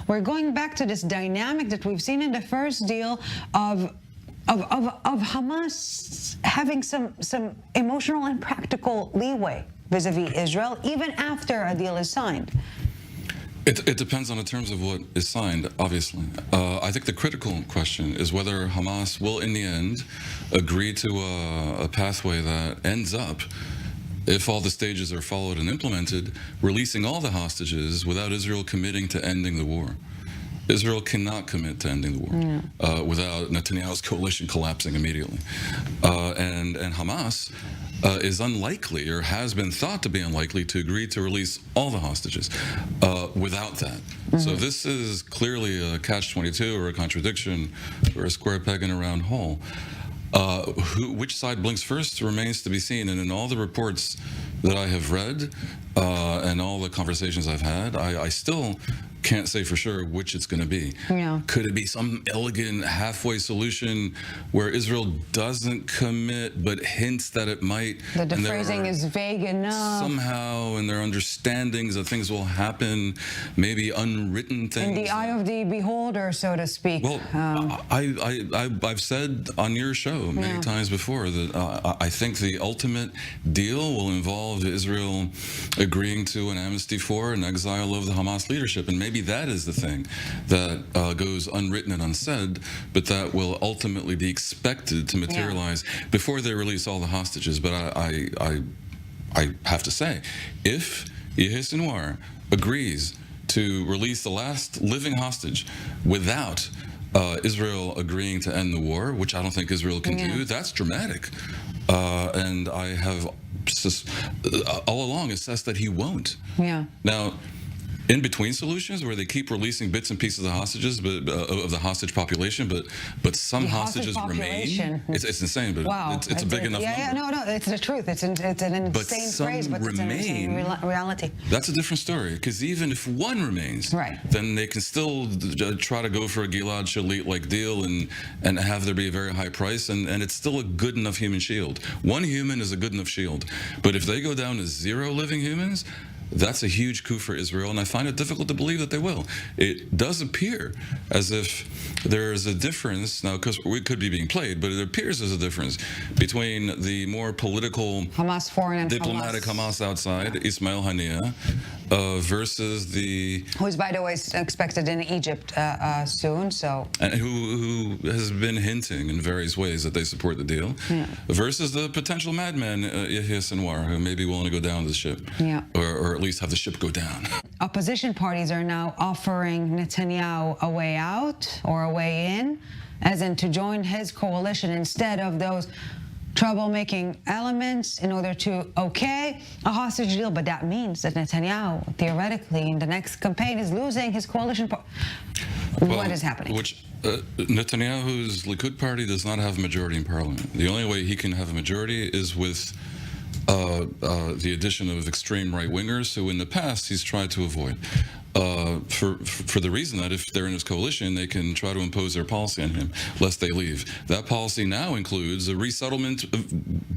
we're going back to this dynamic that we've seen in the first deal of Hamas having some emotional and practical leeway vis-a-vis Israel, even after a deal is signed. It depends on the terms of what is signed, obviously. I think the critical question is whether Hamas will, in the end, agree to a pathway that ends up, if all the stages are followed and implemented, releasing all the hostages without Israel committing to ending the war. Israel cannot commit to ending the war without Netanyahu's coalition collapsing immediately. And Hamas is unlikely, or has been thought to be unlikely, to agree to release all the hostages without that. So this is clearly a catch-22 or a contradiction or a square peg in a round hole. Which side blinks first remains to be seen, and in all the reports that I have read and all the conversations I've had, I still can't say for sure which it's going to be. Yeah. Could it be some elegant halfway solution where Israel doesn't commit but hints that it might? The phrasing is vague enough. Somehow in their understandings that things will happen, maybe unwritten things. In the eye of the beholder, so to speak. Well, I've said on your show many times before that I think the ultimate deal will involve Israel agreeing to an amnesty for and exile of the Hamas leadership, and maybe that is the thing that goes unwritten and unsaid, but that will ultimately be expected to materialize before they release all the hostages. But I have to say, if Yahya Sinwar agrees to release the last living hostage without Israel agreeing to end the war, which I don't think Israel can do, that's dramatic. And I have all along assessed that he won't. Yeah. Now, in between solutions where they keep releasing bits and pieces of hostages, but of the hostage population, but some hostages remain. It's insane, but it's a big enough number. No, it's the truth. It's an insane phrase, but it's an insane reality. That's a different story, because even if one remains, then they can still try to go for a Gilad Shalit-like deal and have there be a very high price, and it's still a good enough human shield. One human is a good enough shield, but if they go down to 0 living humans, that's a huge coup for Israel, and I find it difficult to believe that they will. It does appear as if there's a difference, now because we could be being played, but it appears there's a difference between the more political, Hamas foreign and diplomatic Hamas outside, Ismail Haniyeh, versus the... Who is, by the way, expected in Egypt soon, so... And who has been hinting in various ways that they support the deal, versus the potential madman, Yahya Sinwar, who may be willing to go down the ship, or at least have the ship go down. Opposition parties are now offering Netanyahu a way out or a way in, as in to join his coalition instead of those troublemaking elements in order to a hostage deal. But that means that Netanyahu, theoretically, in the next campaign is losing his coalition. What is happening? Netanyahu's Likud party does not have a majority in parliament. The only way he can have a majority is with the addition of extreme right-wingers, who in the past he's tried to avoid, for the reason that if they're in his coalition, they can try to impose their policy on him, lest they leave. That policy now includes a resettlement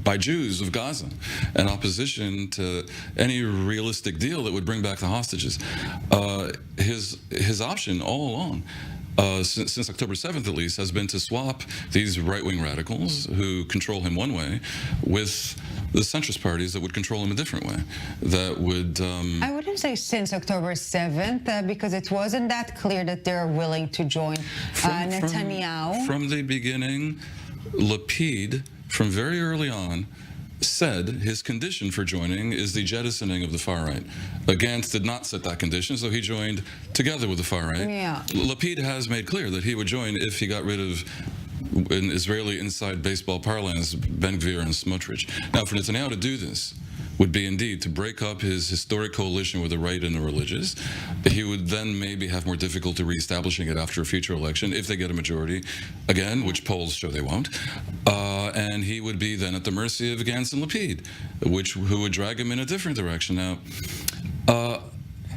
by Jews of Gaza, and opposition to any realistic deal that would bring back the hostages. His option all along, since October 7th at least, has been to swap these right-wing radicals who control him one way with the centrist parties that would control him a different way. That would... I wouldn't say since October 7th, because it wasn't that clear that they're willing to join Netanyahu. From the beginning, Lapid, from very early on, said his condition for joining is the jettisoning of the far right. Gantz did not set that condition, so he joined together with the far right. Lapid has made clear that he would join if he got rid of, in Israeli inside baseball parlance, Ben-Gvir and Smotrich. Now, for Netanyahu to do this would be indeed to break up his historic coalition with the right and the religious. He would then maybe have more difficulty reestablishing it after a future election if they get a majority, again, which polls show they won't. And he would be then at the mercy of Gantz and Lapid, who would drag him in a different direction. Now,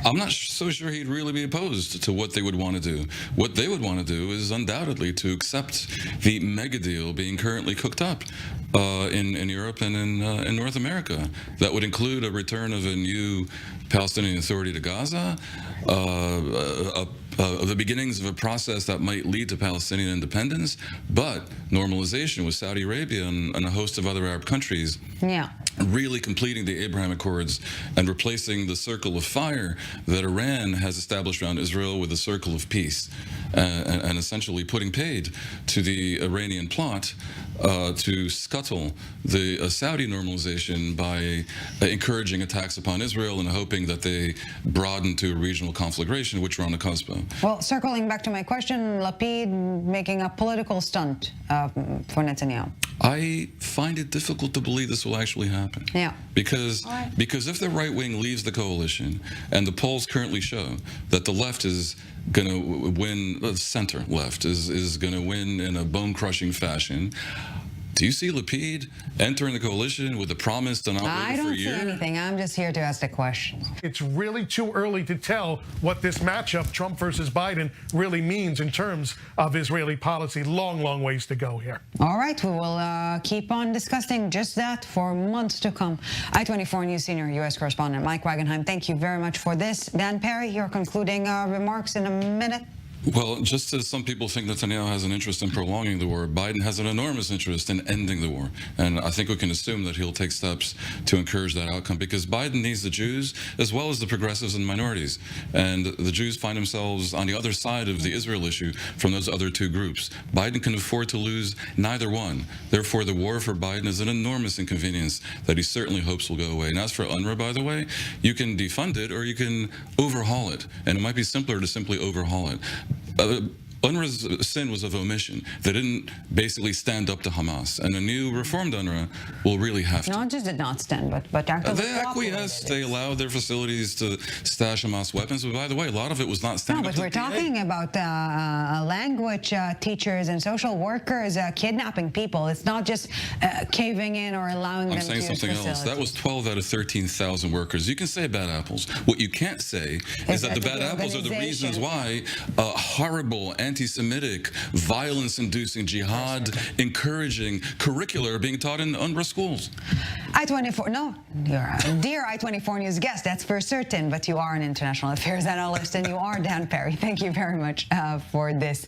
I'm not so sure he'd really be opposed to what they would want to do. What they would want to do is undoubtedly to accept the mega deal being currently cooked up in Europe and in North America. That would include a return of a new Palestinian Authority to Gaza, the beginnings of a process that might lead to Palestinian independence, but normalization with Saudi Arabia and a host of other Arab countries. Yeah. Really completing the Abraham Accords and replacing the circle of fire that Iran has established around Israel with a circle of peace, and essentially putting paid to the Iranian plot to scuttle the Saudi normalization by encouraging attacks upon Israel and hoping that they broaden to a regional conflagration, which we're on the cusp of. Well, circling back to my question, Lapid making a political stunt for Netanyahu. I find it difficult to believe this will actually happen. Yeah. Because if the right wing leaves the coalition, and the polls currently show that the left is going to win, the center left is going to win in a bone-crushing fashion, do you see Lapid entering the coalition with the promise to not wait for a year? I don't see anything. I'm just here to ask the question. It's really too early to tell what this matchup, Trump versus Biden, really means in terms of Israeli policy. Long, long ways to go here. All right, we will keep on discussing just that for months to come. I24 News senior U.S. correspondent Mike Wagenheim, thank you very much for this. Dan Perry, your concluding remarks in a minute. Well, just as some people think Netanyahu has an interest in prolonging the war, Biden has an enormous interest in ending the war. And I think we can assume that he'll take steps to encourage that outcome, because Biden needs the Jews as well as the progressives and minorities. And the Jews find themselves on the other side of the Israel issue from those other two groups. Biden can afford to lose neither one. Therefore, the war for Biden is an enormous inconvenience that he certainly hopes will go away. And as for UNRWA, by the way, you can defund it or you can overhaul it. And it might be simpler to simply overhaul it. UNRWA's sin was of omission. They didn't basically stand up to Hamas, and a new reformed UNRWA will really have to. Not just did not stand, but actively they acquiesced. They allowed their facilities to stash Hamas weapons. But by the way, a lot of it was not standing up to No, but we're talking about language teachers and social workers kidnapping people. It's not just caving in or allowing them to use I'm saying something else. That was 12 out of 13,000 workers. You can say bad apples. What you can't say is that the bad apples are the reasons why horrible anti-Semitic, violence-inducing, jihad-encouraging curricula are being taught in UNRWA schools. I24, no, you're dear I24 News guest, that's for certain, but you are an international affairs analyst and you are Dan Perry. Thank you very much for this.